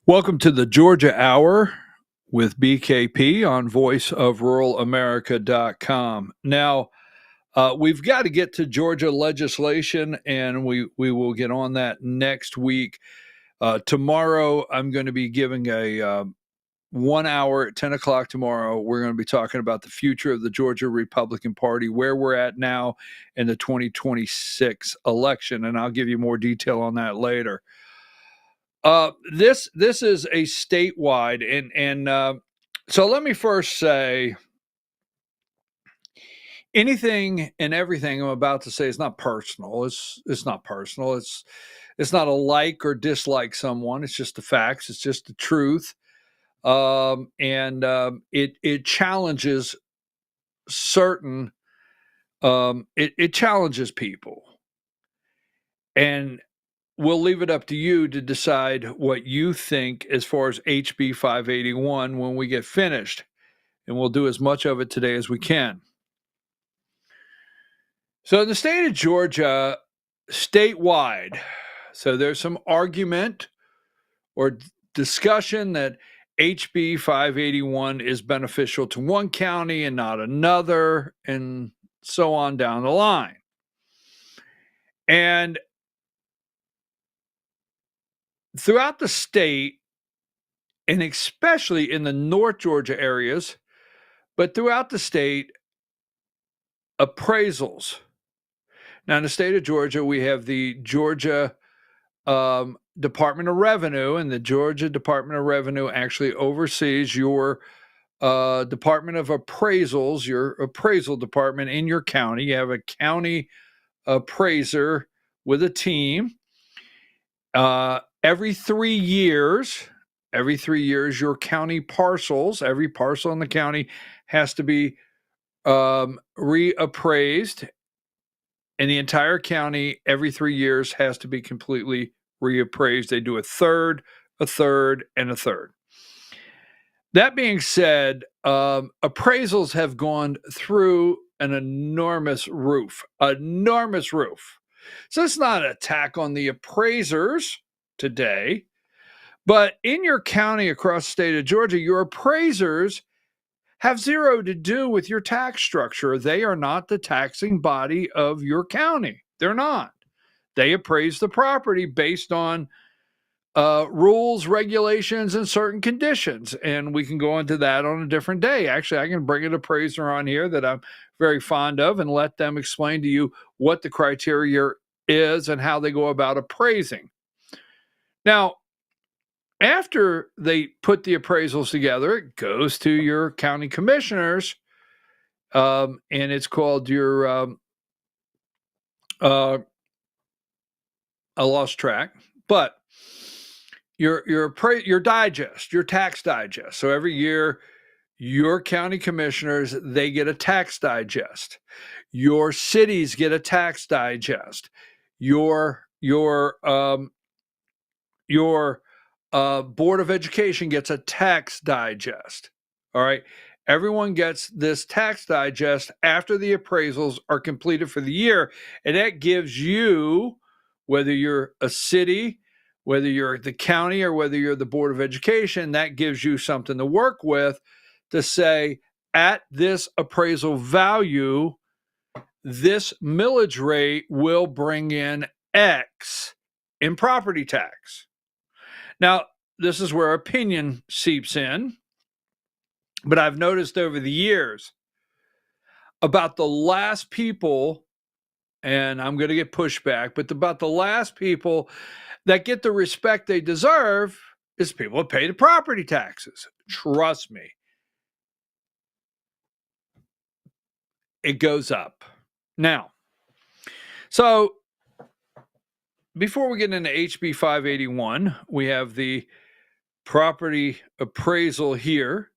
Welcome to the Georgia Hour with BKP on voiceofruralamerica.com. Now, we've got to get to Georgia legislation, and we will get on that next week. Tomorrow, I'm going to be giving a 1 hour at 10 o'clock tomorrow. We're going to be talking about the future of the Georgia Republican Party, where we're at now in the 2026 election, and I'll give you more detail on that later. This is a statewide, and so let me first say, anything and everything I'm about to say is not personal. It's not personal. It's not a like or dislike someone. It's just the facts. It's just the truth. It challenges certain. It challenges people, and we'll leave it up to you to decide what you think as far as HB581 when we get finished. And we'll do as much of it today as we can. So in the state of Georgia, statewide, so there's some argument or discussion that HB581 is beneficial to one county and not another, and so on down the line. And throughout the state, and especially in the North Georgia areas, but throughout the state, appraisals. Now, in the state of Georgia, we have the Georgia Department of Revenue, and the Georgia Department of Revenue actually oversees your Department of Appraisals, your appraisal department in your county. You have a county appraiser with a team. Every 3 years, your county parcels, every parcel in the county has to be reappraised, and the entire county every 3 years has to be completely reappraised. They do a third, and a third. That being said, appraisals have gone through an enormous roof. So it's not an attack on the appraisers today, but in your county across the state of Georgia, your appraisers have zero to do with your tax structure. They are not the taxing body of your county. They're not. They appraise the property based on rules, regulations, and certain conditions. And we can go into that on a different day. Actually, I can bring an appraiser on here that I'm very fond of and let them explain to you what the criteria is and how they go about appraising. Now, after they put the appraisals together, it goes to your county commissioners, and it's called your I lost track, but your digest, your tax digest. So every year, your county commissioners, they get a tax digest. Your cities get a tax digest. Your Board of Education gets a tax digest. All right. Everyone gets this tax digest after the appraisals are completed for the year. And that gives you, whether you're a city, whether you're the county, or whether you're the Board of Education, that gives you something to work with to say, at this appraisal value, this millage rate will bring in X in property tax. Now, this is where opinion seeps in, but I've noticed over the years about the last people, and I'm going to get pushback, but about the last people that get the respect they deserve is people that pay the property taxes. Trust me. It goes up. Now, so before we get into HB 581, we have the property appraisal here,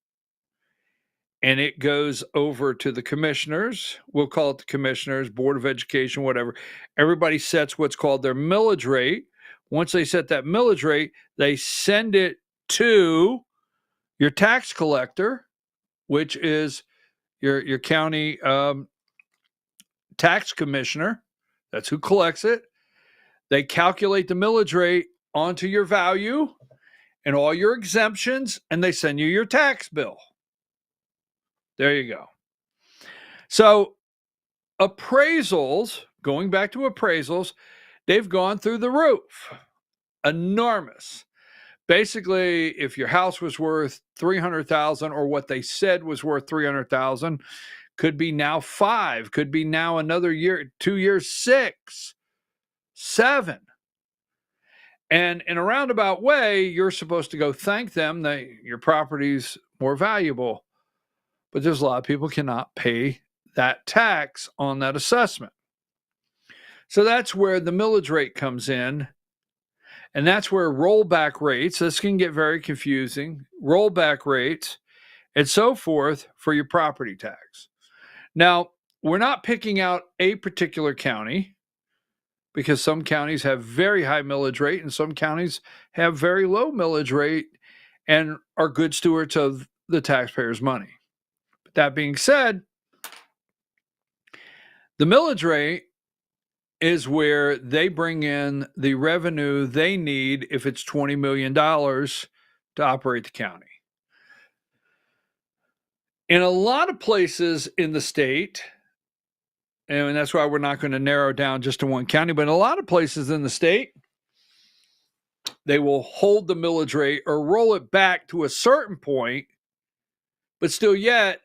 and it goes over to the commissioners. We'll call it the commissioners, Board of Education, whatever. Everybody sets what's called their millage rate. Once they set that millage rate, they send it to your tax collector, which is your county tax commissioner. That's who collects it. They calculate the millage rate onto your value, and all your exemptions, and they send you your tax bill. There you go. So appraisals, going back to appraisals, they've gone through the roof. Enormous. Basically, if your house was worth $300,000, or what they said was worth $300,000, could be now 5, could be now another year, 2 years, 6, 7. And in a roundabout way, you're supposed to go thank them that your property's more valuable. But there's a lot of people cannot pay that tax on that assessment. So that's where the millage rate comes in. And that's where rollback rates, this can get very confusing, rollback rates and so forth for your property tax. Now, we're not picking out a particular county, because some counties have very high millage rate and some counties have very low millage rate and are good stewards of the taxpayers' money. But that being said, the millage rate is where they bring in the revenue they need if it's $20 million to operate the county. In a lot of places in the state, and that's why we're not going to narrow down just to one county, but in a lot of places in the state, they will hold the millage rate or roll it back to a certain point, but still yet,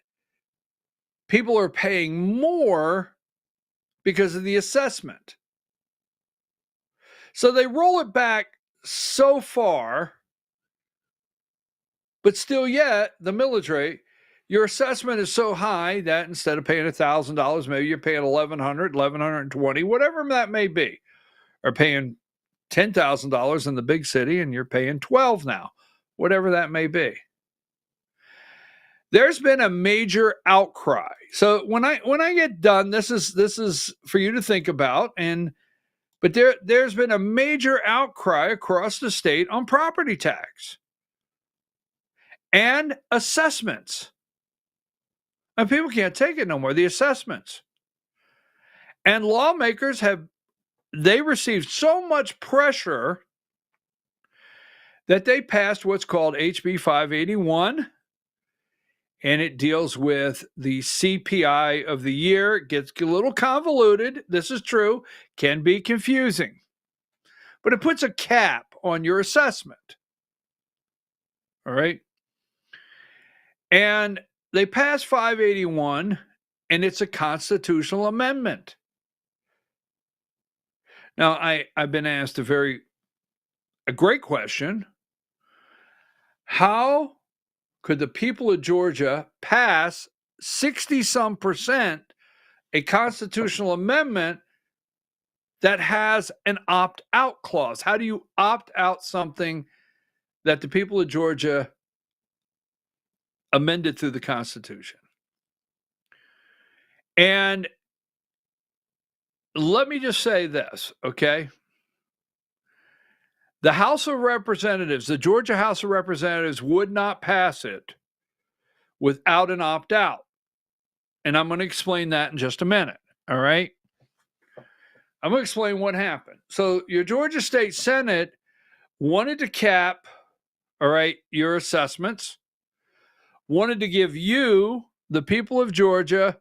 people are paying more because of the assessment. So they roll it back so far, but still yet, the millage rate, your assessment is so high that instead of paying $1,000, maybe you're paying $1,100, $1,120, whatever that may be, or paying $10,000 in the big city and you're paying $12 now, whatever that may be. There's been a major outcry. So when I get done, this is for you to think about, but there's been a major outcry across the state on property tax and assessments. And people can't take it no more, the assessments. And lawmakers they received so much pressure that they passed what's called HB581, and it deals with the CPI of the year. It gets a little convoluted. This is true, can be confusing, but it puts a cap on your assessment. All right. And they passed 581, and it's a constitutional amendment. Now, I've been asked a great question. How could the people of Georgia pass 60-some% a constitutional amendment that has an opt-out clause? How do you opt out something that the people of Georgia amended through the Constitution? And let me just say this, okay? The House of Representatives, the Georgia House of Representatives, would not pass it without an opt-out. And I'm going to explain that in just a minute, all right? I'm going to explain what happened. So your Georgia State Senate wanted to cap, all right, your assessments, wanted to give you, the people of Georgia,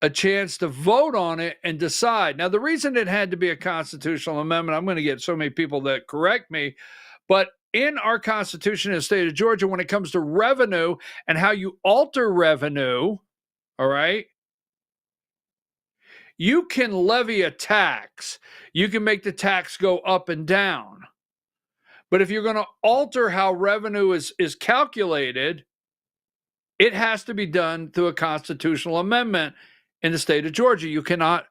a chance to vote on it and decide. Now, the reason it had to be a constitutional amendment, I'm going to get so many people that correct me, but in our Constitution in the state of Georgia, when it comes to revenue and how you alter revenue, all right, you can levy a tax. You can make the tax go up and down. But if you're going to alter how revenue is calculated, it has to be done through a constitutional amendment in the state of Georgia. You cannot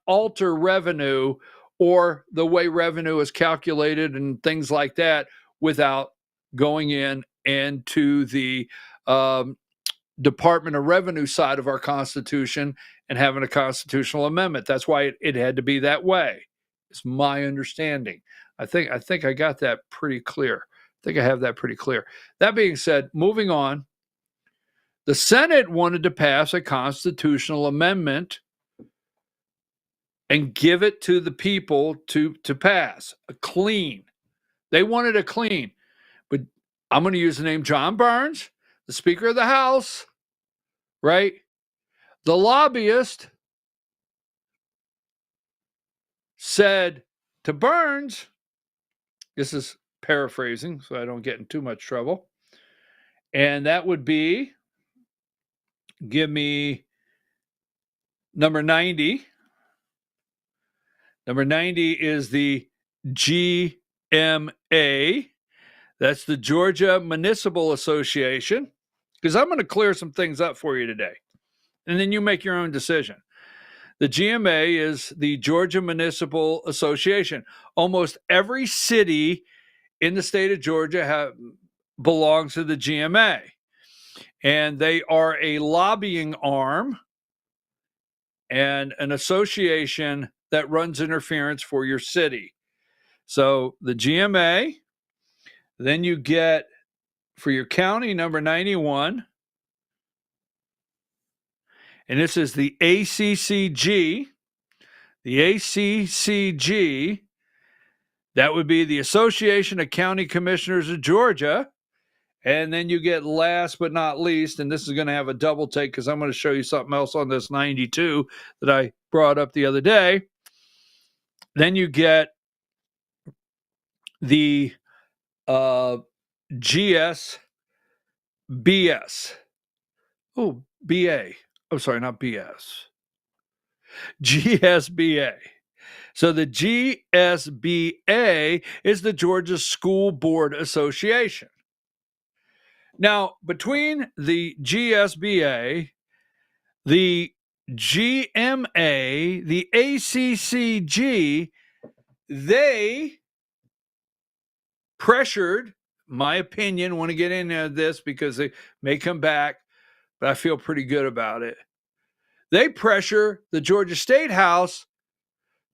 alter revenue or the way revenue is calculated and things like that without going into the Department of Revenue side of our Constitution and having a constitutional amendment. That's why it had to be that way. It's my understanding. I think I got that pretty clear. I think I have that pretty clear. That being said, moving on, the Senate wanted to pass a constitutional amendment and give it to the people to pass, a clean. They wanted a clean. I'm going to use the name John Burns, the Speaker of the House, right? The lobbyist said to Burns, this is paraphrasing so I don't get in too much trouble, and that would be, give me number 90. Number 90 is the GMA. That's the Georgia Municipal Association, because I'm going to clear some things up for you today, and then you make your own decision. The GMA is the Georgia Municipal Association. Almost every city in the state of Georgia belongs to the GMA, and they are a lobbying arm and an association that runs interference for your city. So the GMA, then you get for your county number 91, and this is the ACCG. The ACCG, that would be the Association of County Commissioners of Georgia. And then you get last but not least, and this is going to have a double take because I'm going to show you something else on this 92 that I brought up the other day. Then you get the GSBS. Oh, BA. I'm sorry, not BS. GSBA. So the GSBA is the Georgia School Board Association. Now, between the GSBA, the GMA, the ACCG, they pressured, my opinion, want to get into this because they may come back, but I feel pretty good about it. They pressure the Georgia State House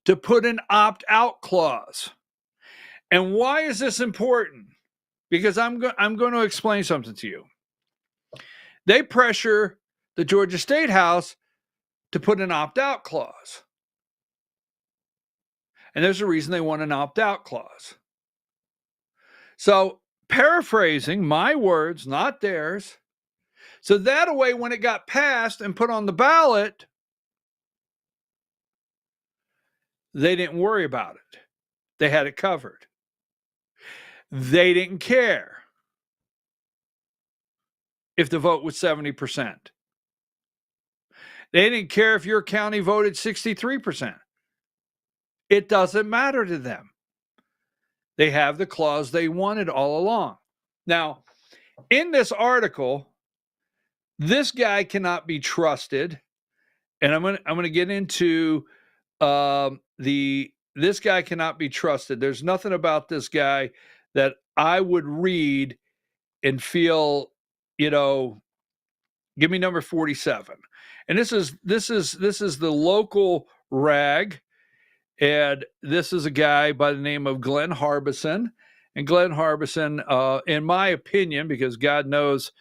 to put an opt-out clause. And why is this important? Because I'm going to explain something to you. They pressure the Georgia State House to put an opt-out clause. And there's a reason they want an opt-out clause. So, paraphrasing my words, not theirs. So that way, when it got passed and put on the ballot, they didn't worry about it. They had it covered. They didn't care if the vote was 70%. They didn't care if your county voted 63%. It doesn't matter to them. They have the clause they wanted all along. Now, in this article, this guy cannot be trusted, and I'm going to get into this guy cannot be trusted. There's nothing about this guy that I would read and feel, give me number 47. And this is the local rag, and this is a guy by the name of Glenn Harbison. And Glenn Harbison, in my opinion, because God knows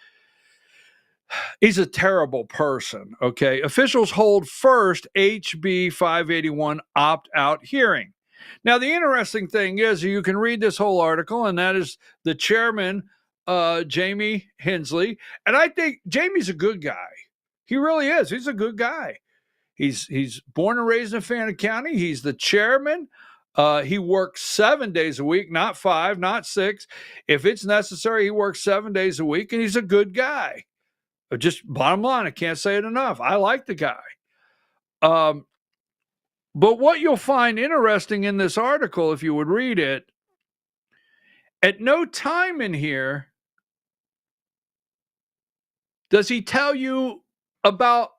he's a terrible person, okay? Officials hold first HB581 opt-out hearing. Now, the interesting thing is you can read this whole article, and that is the chairman, Jamie Hensley. And I think Jamie's a good guy. He really is. He's a good guy. He's born and raised in Fannin County. He's the chairman. He works 7 days a week, not 5, not 6. If it's necessary, he works 7 days a week, and he's a good guy. Just bottom line, I can't say it enough. I like the guy. But what you'll find interesting in this article, if you would read it, at no time in here does he tell you about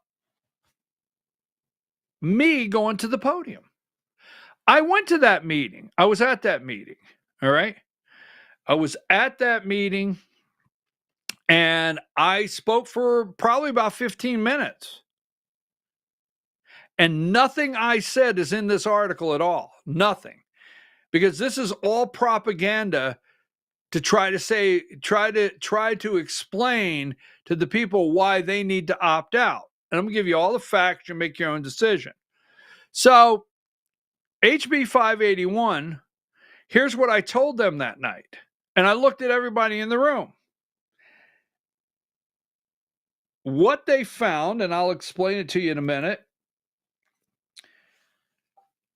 me going to the podium. I went to that meeting. I was at that meeting. All right. I was at that meeting, and I spoke for probably about 15 minutes. And nothing I said is in this article at all. Nothing. Because this is all propaganda to try to explain to the people why they need to opt out. And I'm going to give you all the facts and make your own decision. So, HB 581, here's what I told them that night. And I looked at everybody in the room. What they found, and I'll explain it to you in a minute.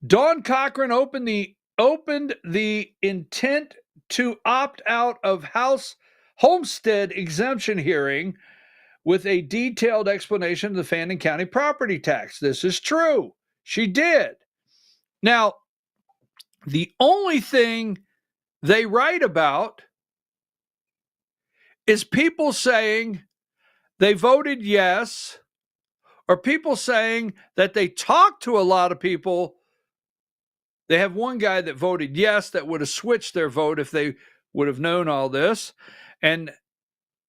Dawn Cochran opened the intent to opt out of House homestead exemption hearing with a detailed explanation of the Fannin County property tax. This is true. She did. Now, the only thing they write about is people saying they voted yes, or people saying that they talked to a lot of people. They have one guy that voted yes that would have switched their vote if they would have known all this. And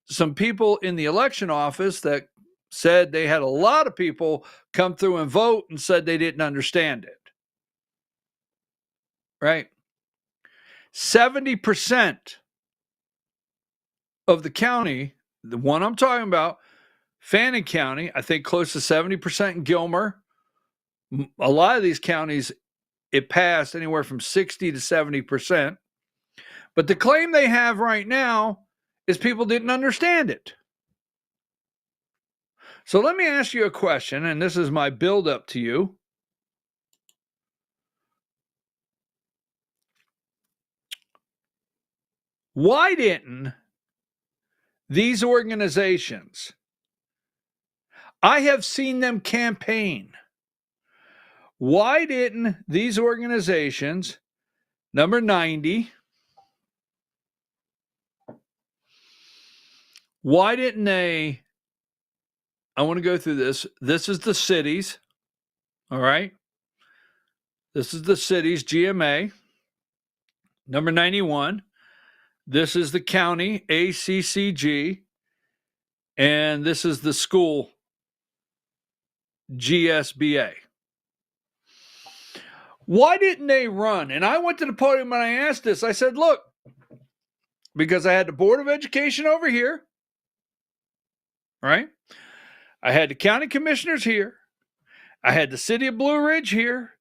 some people in the election office that said they had a lot of people come through and vote and said they didn't understand it. Right? 70% of the county, the one I'm talking about, Fannin County, I think close to 70% in Gilmer. A lot of these counties, it passed anywhere from 60 to 70%. But the claim they have right now is people didn't understand it. So let me ask you a question, and this is my build-up to you. Why didn't these organizations, I have seen them campaign, why didn't these organizations, number 90, why didn't they, I want to go through this. This is the cities, all right? This is the cities, GMA. Number 91, this is the county, ACCG. And this is the school, GSBA. Why didn't they run? And I went to the podium and I asked this. I said, look, because I had the Board of Education over here, right? I had the county commissioners here. I had the city of Blue Ridge here.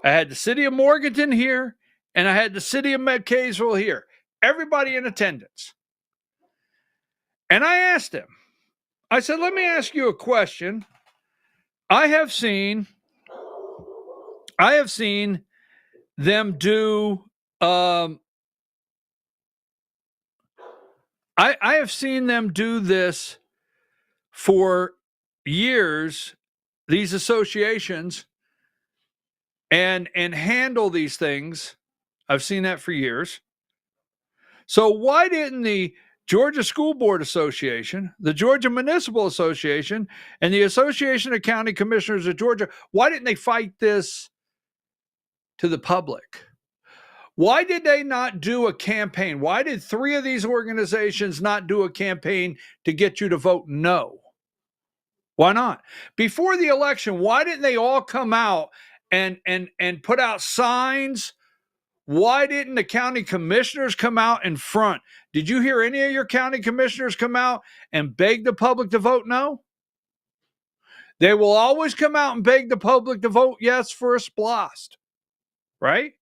I had the city of Morganton here. And I had the city of McKaysville here. Everybody in attendance. And I asked them, I said, let me ask you a question. I have seen them do I have seen them do this for years, these associations, and handle these things. I've seen that for years. So why didn't the Georgia School Board Association, the Georgia Municipal Association, and the Association of County Commissioners of Georgia, why didn't they fight this to the public? Why did they not do a campaign? Why did 3 of these organizations not do a campaign to get you to vote no? Why not? Before the election, why didn't they all come out and put out signs? Why didn't the county commissioners come out in front? Did you hear any of your county commissioners come out and beg the public to vote no? They will always come out and beg the public to vote yes for a SPLOST, right?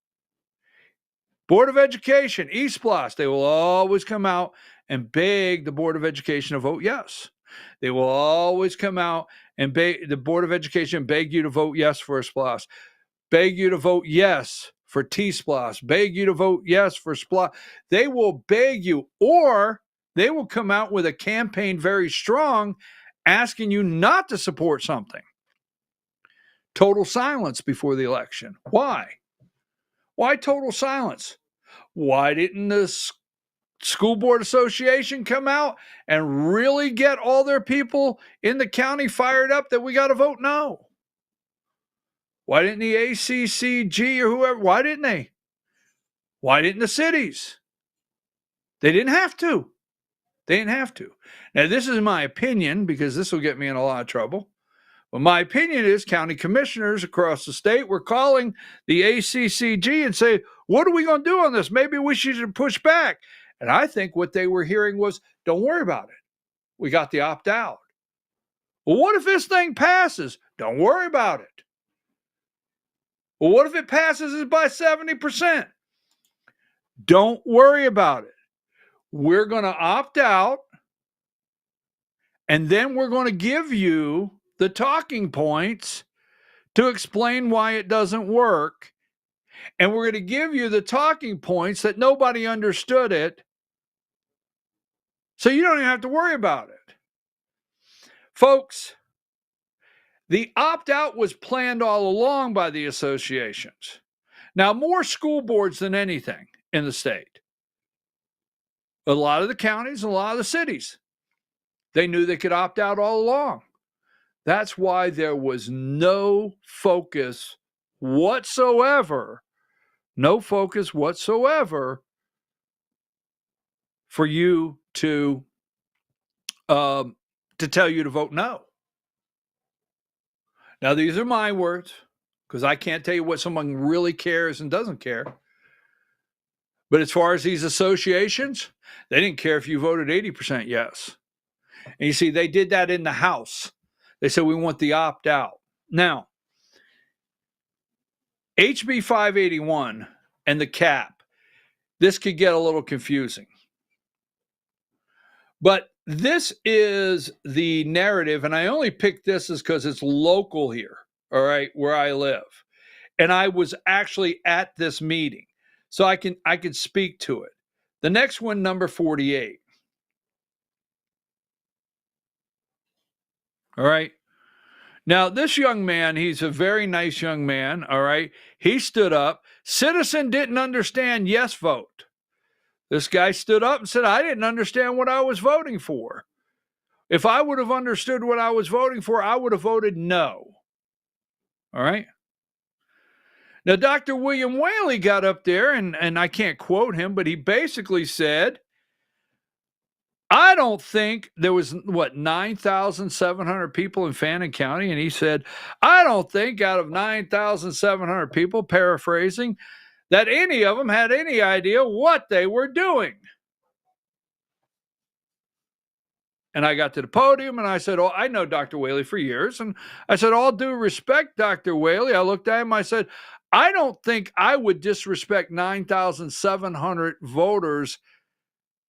Board of Education, eSPLOST, they will always come out and beg the Board of Education to vote yes. They will always come out and beg the Board of Education, beg you to vote yes for a SPLOST, beg you to vote yes for T-SPLOST, beg you to vote yes for SPLOST. They will beg you, or they will come out with a campaign very strong asking you not to support something. Total silence before the election. Why? Why total silence? Why didn't the School Board Association come out and really get all their people in the county fired up that we got to vote no? Why didn't the ACCG or whoever, why didn't they? Why didn't the cities? They didn't have to. They didn't have to. Now, this is my opinion, because this will get me in a lot of trouble. But my opinion is county commissioners across the state were calling the ACCG and say, what are we going to do on this? Maybe we should push back. And I think what they were hearing was, don't worry about it. We got the opt-out. Well, what if this thing passes? Don't worry about it. Well, what if it passes by 70%? Don't worry about it. we're going to opt out, and then we're going to give you the talking points to explain why it doesn't work. And we're going to give you the talking points that nobody understood it, so you don't even have to worry about it. Folks, the opt-out was planned all along by the associations. Now, more school boards than anything in the state. A lot of the counties, a lot of the cities, they knew they could opt out all along. That's why there was no focus whatsoever, for you to tell you to vote no. Now, these are my words, because I can't tell you what someone really cares and doesn't care. But as far as these associations, they didn't care if you voted 80% yes. And you see, they did that in the House. They said, we want the opt-out. Now, HB581 and the cap, this could get a little confusing. But this is the narrative, and I only picked this because it's local here, all right, where I live. And I was actually at this meeting, so I can speak to it. The next one, number 48. All right. Now, this young man, he's a very nice young man, all right? He stood up. Citizen didn't understand yes vote. This guy stood up and said, I didn't understand what I was voting for. If I would have understood what I was voting for, I would have voted no. All right? Now, Dr. William Whaley got up there, and I can't quote him, but he basically said, I don't think there was, 9,700 people in Fannin County. And he said, I don't think out of 9,700 people, paraphrasing, that any of them had any idea what they were doing. And I got to the podium and I said, oh, I know Dr. Whaley for years. And I said, all due respect, Dr. Whaley. I looked at him, I said, I don't think I would disrespect 9,700 voters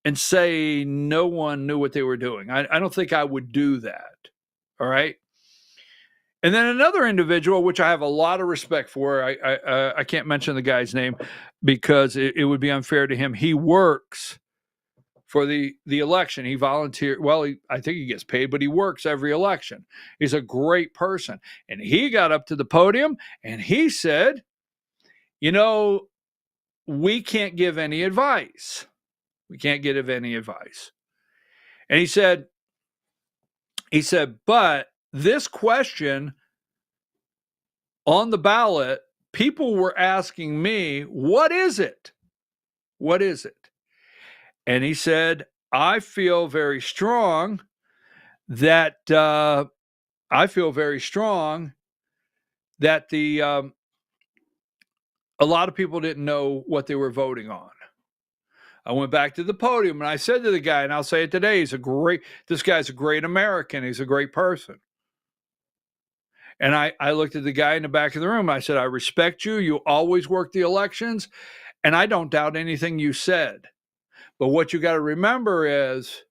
and say no one knew what they were doing. I don't think I would do that. All right. And then another individual, which I have a lot of respect for, I can't mention the guy's name because it would be unfair to him. He works for the election. He volunteered. Well, I think he gets paid, but he works every election. He's a great person. And he got up to the podium and he said, we can't give any advice. We can't give any advice. And he said, but this question on the ballot, people were asking me, what is it? What is it? And he said, I feel very strong that a lot of people didn't know what they were voting on. I went back to the podium and I said to the guy, and I'll say it today, this guy's a great American. He's a great person. And I looked at the guy in the back of the room. I said, I respect you. You always work the elections. And I don't doubt anything you said. But what you got to remember is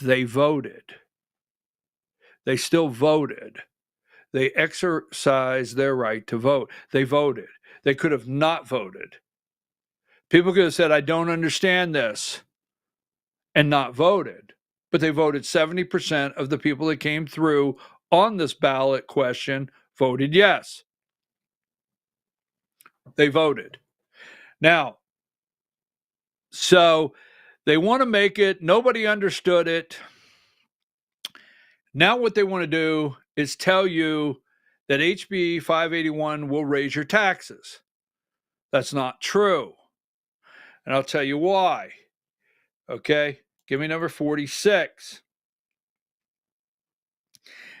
they voted. They still voted. They exercised their right to vote. They voted. They could have not voted. People could have said, I don't understand this, and not voted. But they voted. 70% of the people that came through on this ballot question voted yes. They voted. Now, so they want to make it, nobody understood it. Now what they want to do is tell you that HB 581 will raise your taxes. That's not true. And I'll tell you why. Okay, give me number 46.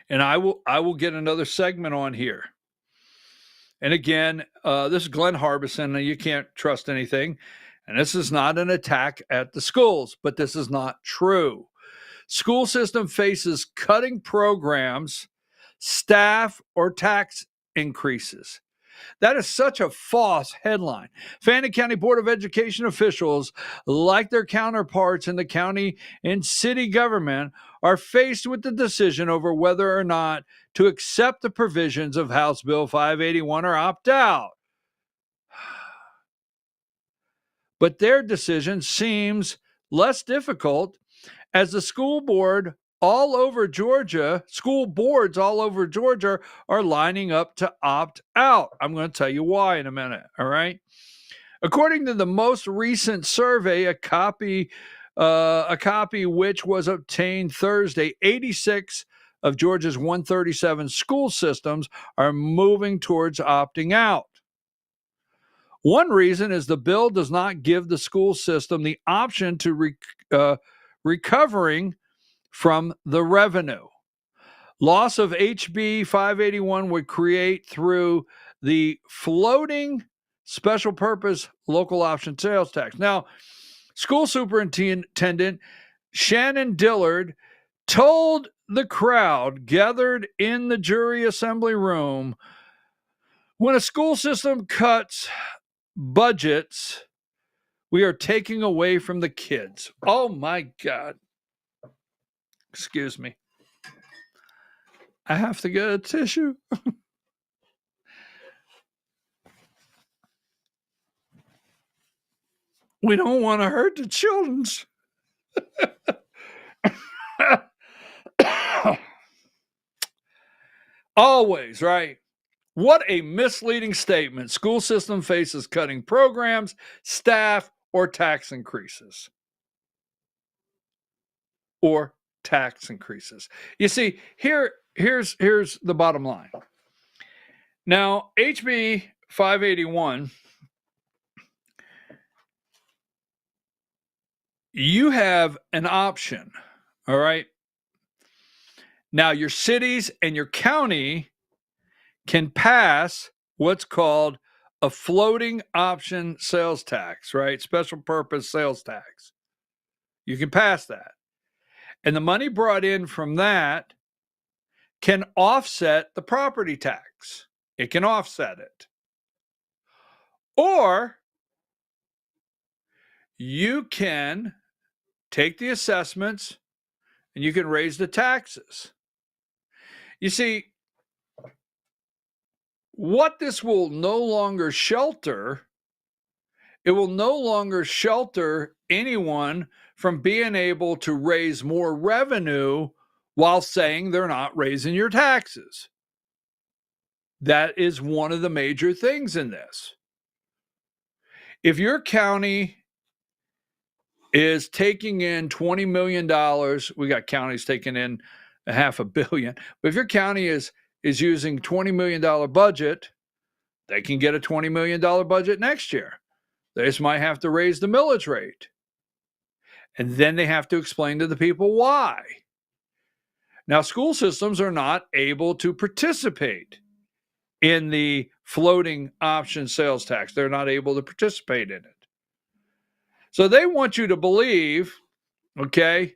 And I will get another segment on here. And again, this is Glenn Harbison, and you can't trust anything. And this is not an attack at the schools, but this is not true. School system faces cutting programs, staff, or tax increases. That is such a false headline. Fannin County Board of Education officials, like their counterparts in the county and city government, are faced with the decision over whether or not to accept the provisions of House Bill 581 or opt out. But their decision seems less difficult as the school boards all over Georgia are lining up to opt out. I'm going to tell you why in a minute, all right? According to the most recent survey, a copy which was obtained Thursday, 86 of Georgia's 137 school systems are moving towards opting out. One reason is the bill does not give the school system the option to recovering from the revenue. Loss of HB581 would create through the floating special purpose local option sales tax. Now, school superintendent Shannon Dillard told the crowd gathered in the jury assembly room, when a school system cuts budgets, we are taking away from the kids. Oh my God. Excuse me. I have to get a tissue. We don't want to hurt the children's. Always, right? What a misleading statement. School system faces cutting programs, staff, or tax increases. Or tax increases. You see, here's the bottom line. Now, HB 581, you have an option, all right? Now, your cities and your county can pass what's called a floating option sales tax, right? Special purpose sales tax. You can pass that. And the money brought in from that can offset the property tax. It can offset it. Or you can take the assessments and you can raise the taxes. You see, what this will no longer shelter, it will no longer shelter anyone from being able to raise more revenue while saying they're not raising your taxes. That is one of the major things in this. If your county is taking in $20 million, we got counties taking in $500 million, but if your county is using $20 million budget, they can get a $20 million budget next year. They just might have to raise the millage rate. And then they have to explain to the people why. Now, school systems are not able to participate in the floating option sales tax. They're not able to participate in it. So they want you to believe, okay,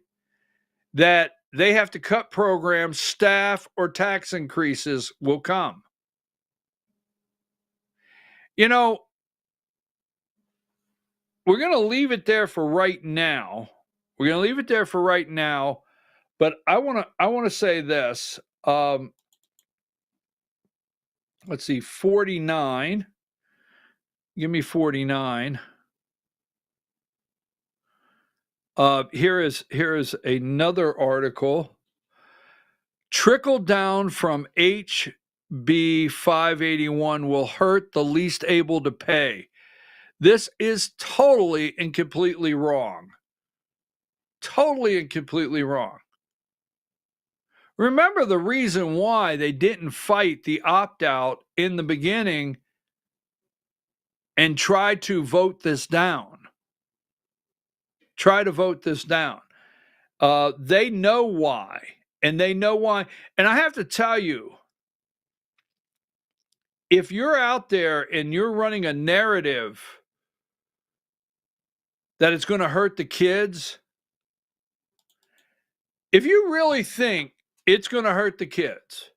that they have to cut programs, staff, or tax increases will come. You know, we're going to leave it there for right now. But I want to say this. Let's see, 49. Give me 49. Here is another article. Trickle down from HB 581 will hurt the least able to pay. This is totally and completely wrong. Totally and completely wrong. Remember the reason why they didn't fight the opt-out in the beginning and try to vote this down. Try to vote this down. They know why. And they know why. And I have to tell you, if you're out there and you're running a narrative that it's going to hurt the kids, if you really think it's going to hurt the kids,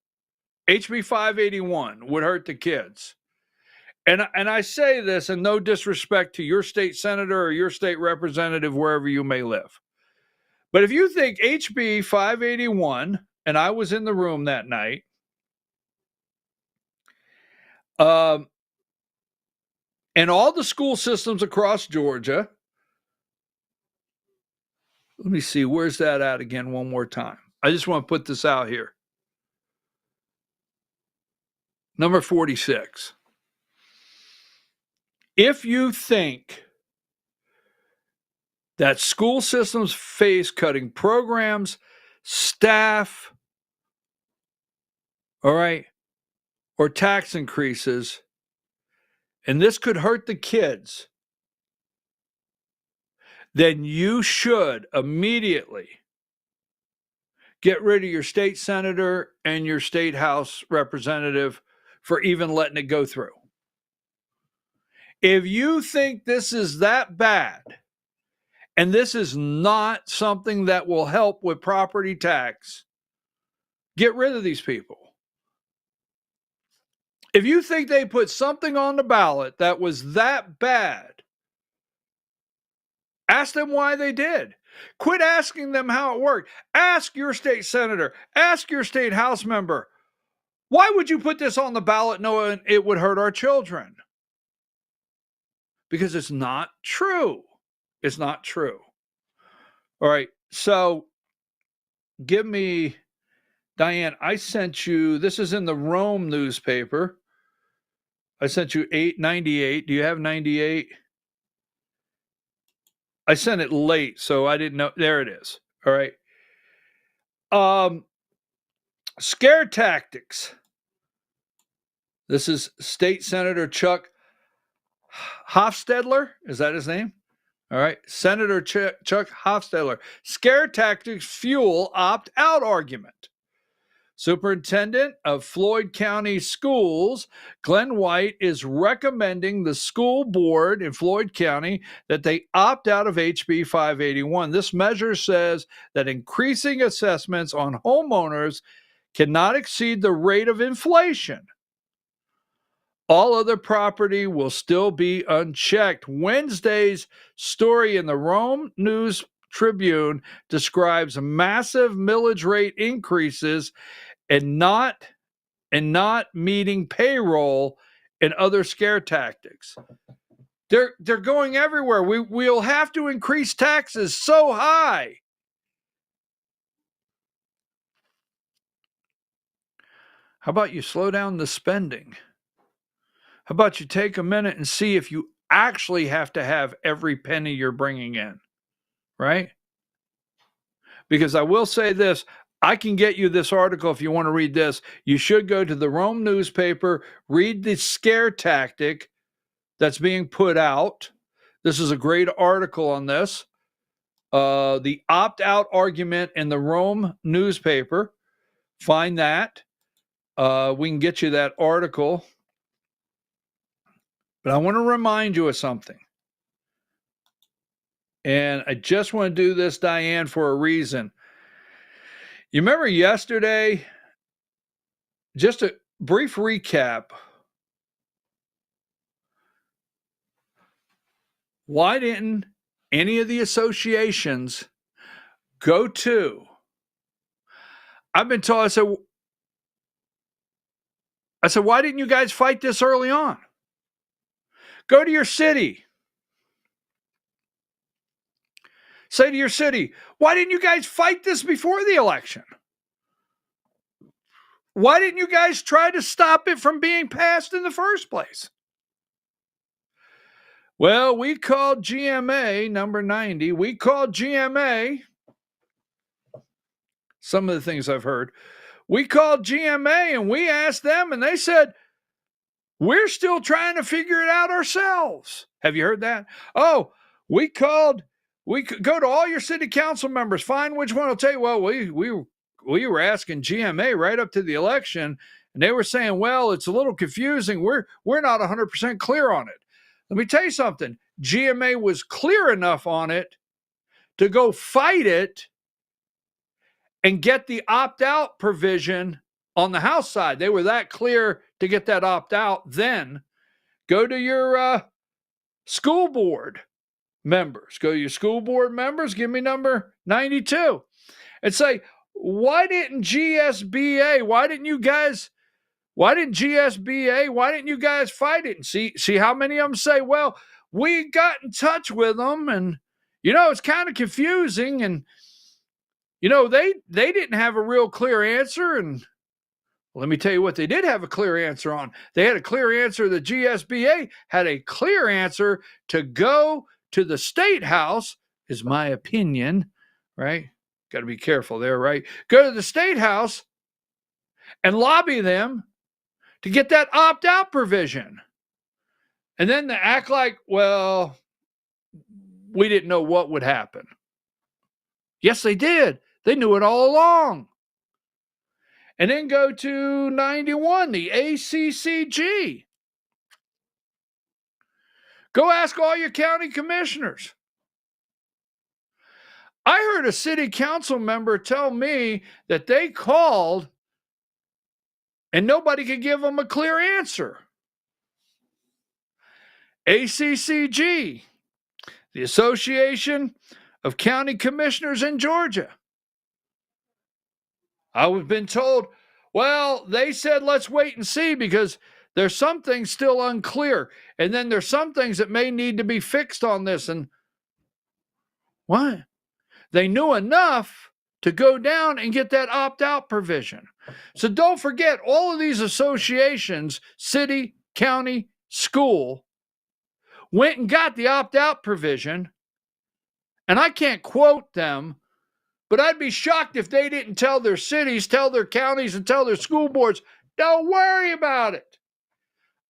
HB 581 would hurt the kids, And I say this in no disrespect to your state senator or your state representative, wherever you may live. But if you think HB 581, and I was in the room that night, and all the school systems across Georgia, let me see, where's that at again one more time? I just want to put this out here. Number 46. If you think that school systems face cutting programs, staff, all right, or tax increases, and this could hurt the kids, then you should immediately get rid of your state senator and your state house representative for even letting it go through. If you think this is that bad, and this is not something that will help with property tax, get rid of these people. If you think they put something on the ballot that was that bad, ask them why they did. Quit asking them how it worked. Ask your state senator, ask your state house member, why would you put this on the ballot knowing it would hurt our children? Because it's not true. It's not true. All right, so give me, Diane, I sent you, this is in the Rome newspaper. I sent you 898. Do you have 98? I sent it late, so I didn't know. There it is. All right. Scare tactics. This is State Senator Chuck Hofstadler. Is that his name? All right. Senator Chuck Hofstadler. Scare tactics fuel opt-out argument. Superintendent of Floyd County Schools, Glenn White, is recommending the school board in Floyd County that they opt out of HB 581. This measure says that increasing assessments on homeowners cannot exceed the rate of inflation. All other property will still be unchecked. Wednesday's story in the Rome News Tribune describes massive millage rate increases and not meeting payroll and other scare tactics. They're going everywhere. We'll have to increase taxes so high. How about you slow down the spending? How about you take a minute and see if you actually have to have every penny you're bringing in, right? Because I will say this, I can get you this article if you want to read this. You should go to the Rome newspaper, read the scare tactic that's being put out. This is a great article on this. The opt-out argument in the Rome newspaper. Find that. We can get you that article. But I want to remind you of something. And I just want to do this, Diane, for a reason. You remember yesterday, just a brief recap. Why didn't any of the associations go to? I've been told, I said, why didn't you guys fight this early on? Go to your city. Say to your city, why didn't you guys fight this before the election? Why didn't you guys try to stop it from being passed in the first place? Well, we called GMA, number 90. We called GMA. Some of the things I've heard. We called GMA and we asked them, and they said, we're still trying to figure it out ourselves. Have you heard that? Oh, we go to all your city council members, find which one will tell you. Well, we were asking GMA right up to the election, and they were saying, well, it's a little confusing. We're not 100% clear on it. Let me tell you something. GMA was clear enough on it to go fight it and get the opt-out provision on the House side. They were that clear to get that opt-out then. Go to your school board members. Go to your school board members. Give me number 92 and say, why didn't GSBA? Why didn't you guys fight it? And see how many of them say, well, we got in touch with them, and it's kind of confusing, and they didn't have a real clear answer. And let me tell you what they did have a clear answer on. They had a clear answer. The GSBA had a clear answer to go to the State House, is my opinion, right? Got to be careful there, right? Go to the State House and lobby them to get that opt-out provision. And then they act like, well, we didn't know what would happen. Yes, they did. They knew it all along. And then go to 91, the ACCG. Go ask all your county commissioners. I heard a city council member tell me that they called and nobody could give them a clear answer. ACCG, the Association of County Commissioners in Georgia. I've been told, well, they said let's wait and see because there's some things still unclear. And then there's some things that may need to be fixed on this. And what? They knew enough to go down and get that opt-out provision. So don't forget, all of these associations, city, county, school, went and got the opt-out provision. And I can't quote them, but I'd be shocked if they didn't tell their cities, tell their counties, and tell their school boards, don't worry about it.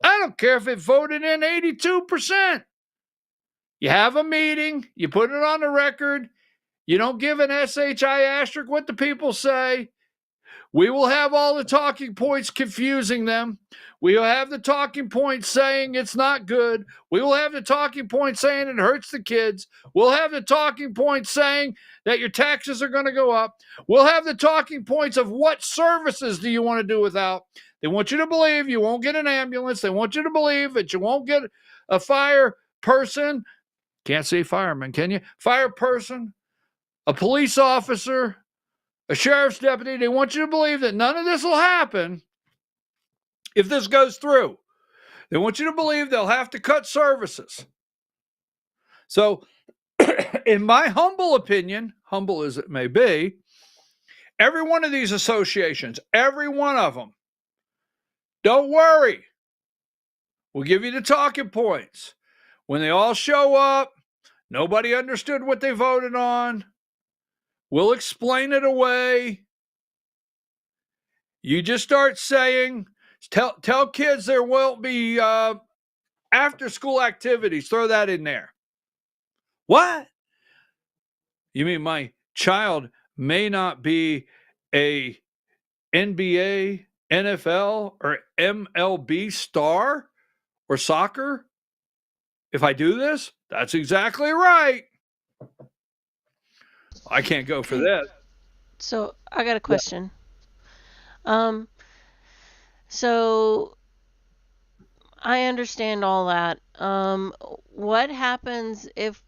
I don't care if it voted in 82%. You have a meeting, you put it on the record, you don't give an SHI asterisk what the people say. We will have all the talking points confusing them. We will have the talking points saying it's not good. We will have the talking points saying it hurts the kids. We'll have the talking points saying that your taxes are going to go up. We'll have the talking points of what services do you want to do without. They want you to believe you won't get an ambulance. They want you to believe that you won't get a fire person. Can't say fireman, can you? Fire person, a police officer, a sheriff's deputy. They want you to believe that none of this will happen if this goes through. They want you to believe they'll have to cut services. So, in my humble opinion, humble as it may be, every one of these associations, every one of them, don't worry. We'll give you the talking points. When they all show up, nobody understood what they voted on. We'll explain it away. You just start saying, tell kids there won't be after-school activities. Throw that in there. What? You mean my child may not be a NBA, NFL, or MLB star or soccer if I do this? That's exactly right. I can't go for that. So I got a question. So I understand all that. What happens if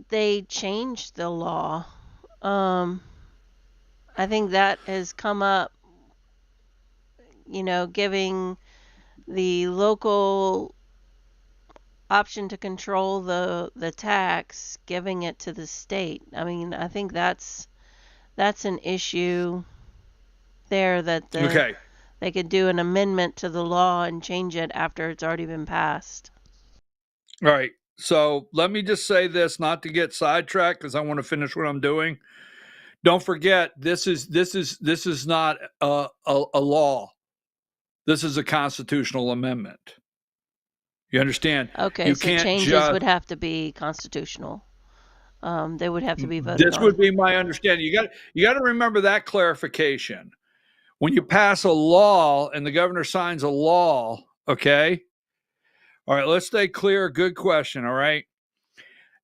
they change the law? I think that has come up, giving the local option to control the tax, giving it to the state. I mean, I think that's an issue there that they could do an amendment to the law and change it after it's already been passed. All right. So let me just say this, not to get sidetracked, because I want to finish what I'm doing. Don't forget, this is not a law. This is a constitutional amendment. You understand? Okay, so changes would have to be constitutional. They would have to be voted on. This would be my understanding. You got to remember that clarification. When you pass a law and the governor signs a law, okay? All right, let's stay clear. Good question, all right?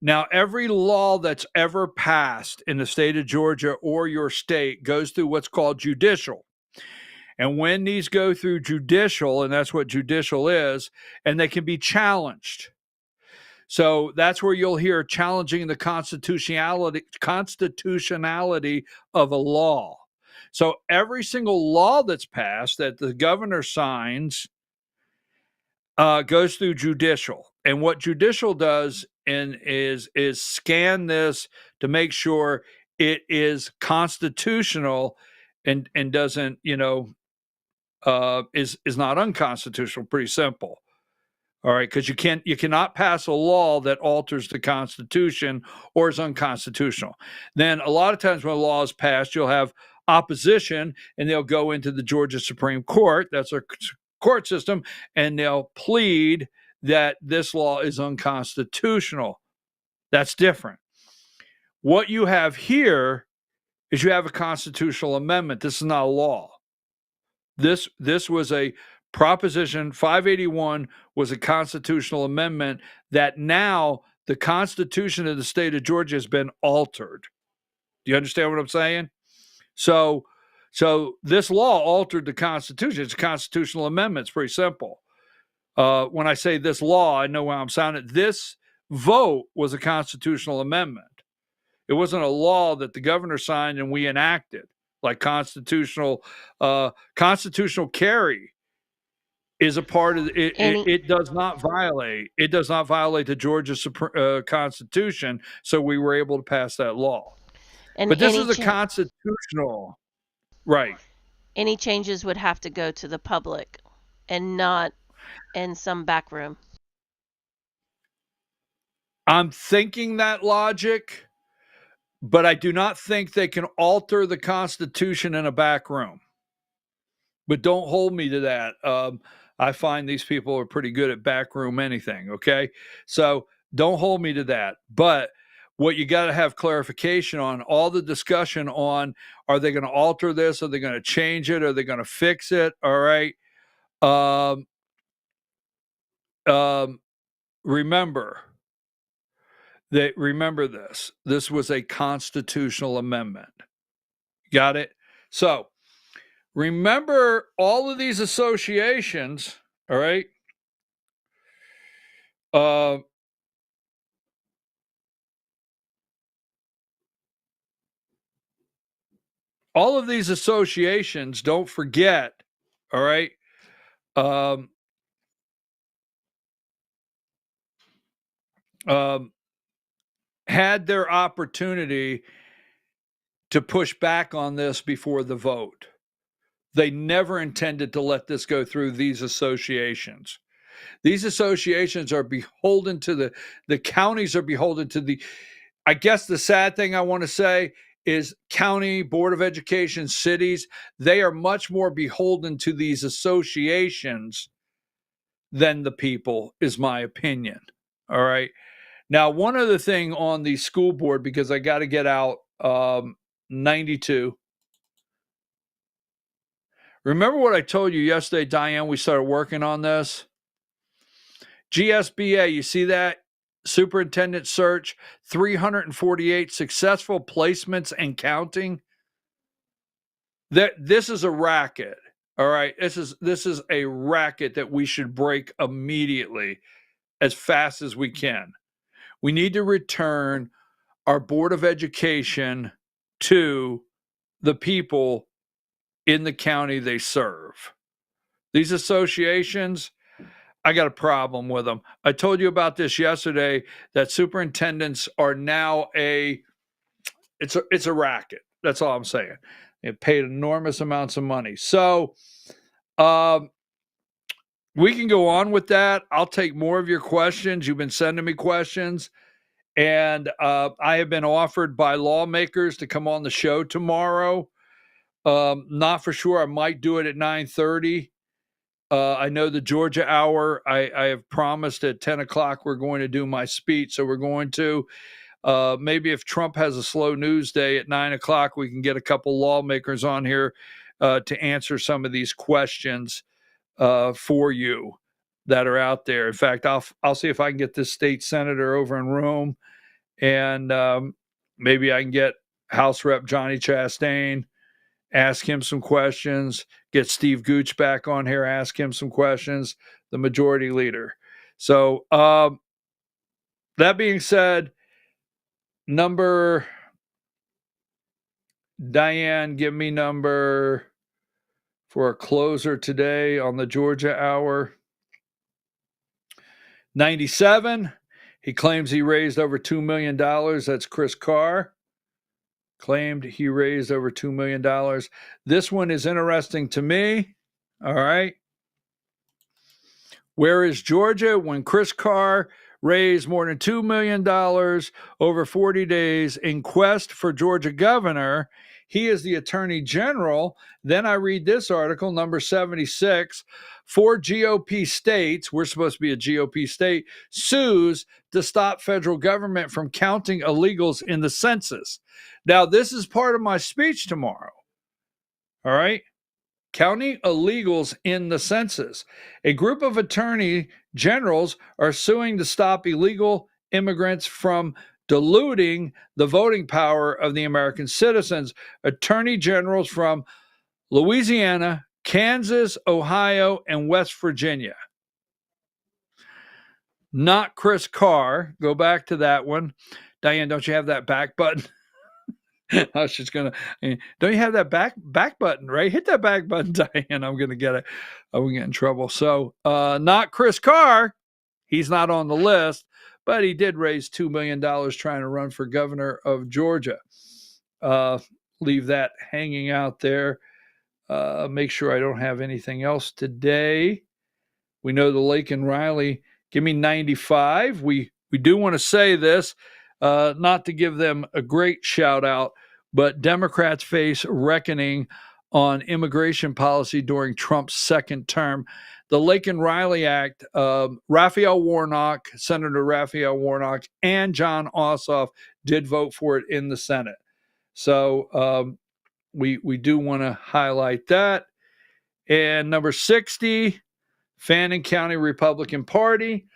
Now, every law that's ever passed in the state of Georgia or your state goes through what's called judicial. And when these go through judicial, and that's what judicial is, and they can be challenged. So that's where you'll hear challenging the constitutionality of a law. So every single law that's passed that the governor signs goes through judicial. And what judicial does is scan this to make sure it is constitutional and doesn't, is not unconstitutional. Pretty simple. All right, because you cannot pass a law that alters the Constitution or is unconstitutional. Then a lot of times when a law is passed, you'll have opposition, and they'll go into the Georgia Supreme Court. That's our court system, and they'll plead that this law is unconstitutional. That's different. What you have here is you have a constitutional amendment. This is not a law. This was a Proposition 581 was a constitutional amendment that now the Constitution of the state of Georgia has been altered. Do you understand what I'm saying? So this law altered the Constitution. It's a constitutional amendment. It's pretty simple. When I say this law, I know how I'm sounding. This vote was a constitutional amendment. It wasn't a law that the governor signed and we enacted, like constitutional carry is a part of it. It does not violate. It does not violate the Georgia Constitution. So we were able to pass that law. But this is a constitutional, right? Any changes would have to go to the public, and not in some back room. I'm thinking that logic, but I do not think they can alter the Constitution in a back room. But don't hold me to that. I find these people are pretty good at backroom anything, okay? So don't hold me to that. But what you got to have clarification on, all the discussion on, are they going to alter this? Are they going to change it? Are they going to fix it? All right. Remember this. This was a constitutional amendment. Got it? So remember all of these associations, all right? All of these associations, don't forget, all right? Had their opportunity to push back on this before the vote. They never intended to let this go through these associations. These associations are beholden to the counties are beholden to I guess the sad thing I want to say is county, Board of Education, cities, they are much more beholden to these associations than the people, is my opinion. All right. Now, one other thing on the school board, because I got to get out 92. Remember what I told you yesterday, Diane? We started working on this. GSBA, you see that? Superintendent search, 348 successful placements and counting. This is a racket. All right. This is a racket that we should break immediately, as fast as we can. We need to return our Board of Education to the people in the county they serve. These associations, I got a problem with them. I told you about this yesterday, that superintendents are now it's a racket. That's all I'm saying. They paid enormous amounts of money. So we can go on with that. I'll take more of your questions. You've been sending me questions. And I have been offered by Lawmakers to come on the show tomorrow. Not for sure. I might do it at 9:30. I know the Georgia hour. I have promised at 10 o'clock we're going to do my speech. So we're going to. Maybe if Trump has a slow news day at 9 o'clock, we can get a couple lawmakers on here to answer some of these questions for you that are out there. In fact, I'll see if I can get this state senator over in Rome, and maybe I can get House Rep Johnny Chastain ask him some questions, get Steve Gooch back on here, ask him some questions, the majority leader. So that being said, Diane, give me number for a closer today on the Georgia Hour. 97. He claims he raised over $2 million. That's Chris Carr. Claimed he raised over $2 million. This one is interesting to me. All right. Where is Georgia when Chris Carr raised more than $2 million over 40 days in quest for Georgia governor? He is the attorney general. Then I read this article, number 76. 4 GOP states, we're supposed to be a GOP state, sues to stop federal government from counting illegals in the census. Now, this is part of my speech tomorrow. All right. Counting illegals in the census. A group of attorney generals are suing to stop illegal immigrants from diluting the voting power of the American citizens. Attorney generals from Louisiana, Kansas, Ohio, and West Virginia. Not Chris Carr. Go back to that one. Diane, don't you have that back button? I was just gonna. Don't you have that back button, right? Hit that back button, Diane. I'm gonna get it. I'm gonna get in trouble. So, not Chris Carr. He's not on the list, but he did raise $2 million trying to run for governor of Georgia. Leave that hanging out there. Make sure I don't have anything else today. We know the Lake and Riley. Give me 95. We do want to say this. Not to give them a great shout out, but Democrats face reckoning on immigration policy during Trump's second term. The Lake and Riley Act, Senator Raphael Warnock, and John Ossoff did vote for it in the Senate. So we do want to highlight that. And number 60, Fannin County Republican Party.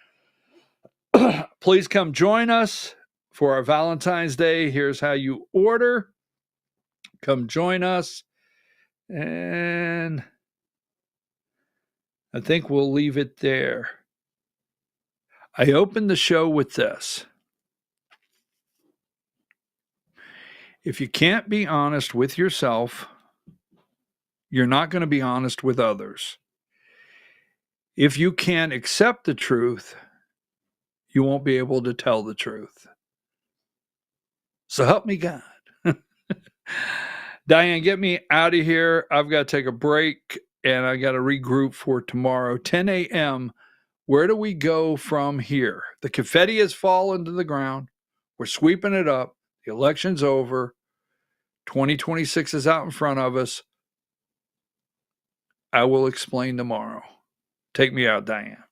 Please come join us for our Valentine's Day. Here's how you order. Come join us. And I think we'll leave it there. I opened the show with this. If you can't be honest with yourself, you're not going to be honest with others. If you can't accept the truth, you won't be able to tell the truth. So help me God. Diane, get me out of here. I've got to take a break and I got to regroup for tomorrow, 10 a.m. Where do we go from here? The confetti has fallen to the ground. We're sweeping it up. The election's over. 2026 is out in front of us. I will explain tomorrow. Take me out, Diane.